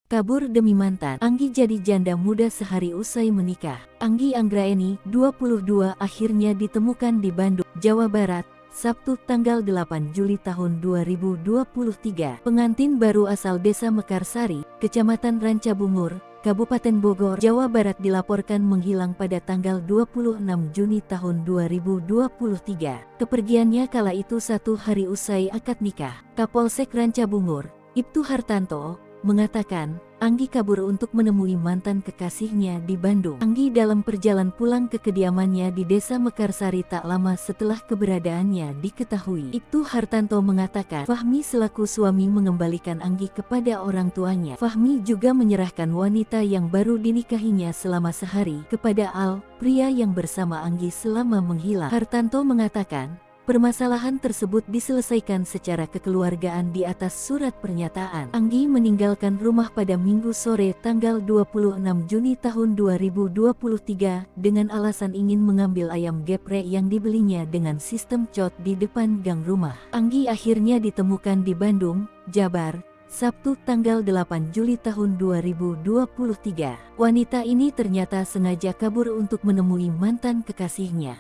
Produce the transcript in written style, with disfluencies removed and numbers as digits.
Kabur demi mantan, Anggi jadi janda muda sehari usai menikah. Anggi Anggraeni, 22, akhirnya ditemukan di Bandung, Jawa Barat, Sabtu tanggal 8 Juli tahun 2023. Pengantin baru asal desa Mekarsari, Kecamatan Rancabungur, Kabupaten Bogor, Jawa Barat dilaporkan menghilang pada tanggal 26 Juni tahun 2023. Kepergiannya kala itu 1 hari usai akad nikah. Kapolsek Rancabungur, Ibtu Hartanto, mengatakan, Anggi kabur untuk menemui mantan kekasihnya di Bandung. Anggi dalam perjalanan pulang ke kediamannya di desa Mekarsari tak lama setelah keberadaannya diketahui. Ibtu Hartanto mengatakan, Fahmi selaku suami mengembalikan Anggi kepada orang tuanya. Fahmi juga menyerahkan wanita yang baru dinikahinya selama sehari kepada Al, pria yang bersama Anggi selama menghilang. Hartanto mengatakan, permasalahan tersebut diselesaikan secara kekeluargaan di atas surat pernyataan. Anggi meninggalkan rumah pada Minggu sore tanggal 26 Juni tahun 2023 dengan alasan ingin mengambil ayam geprek yang dibelinya dengan sistem cot di depan gang rumah. Anggi akhirnya ditemukan di Bandung, Jabar, Sabtu tanggal 8 Juli tahun 2023. Wanita ini ternyata sengaja kabur untuk menemui mantan kekasihnya.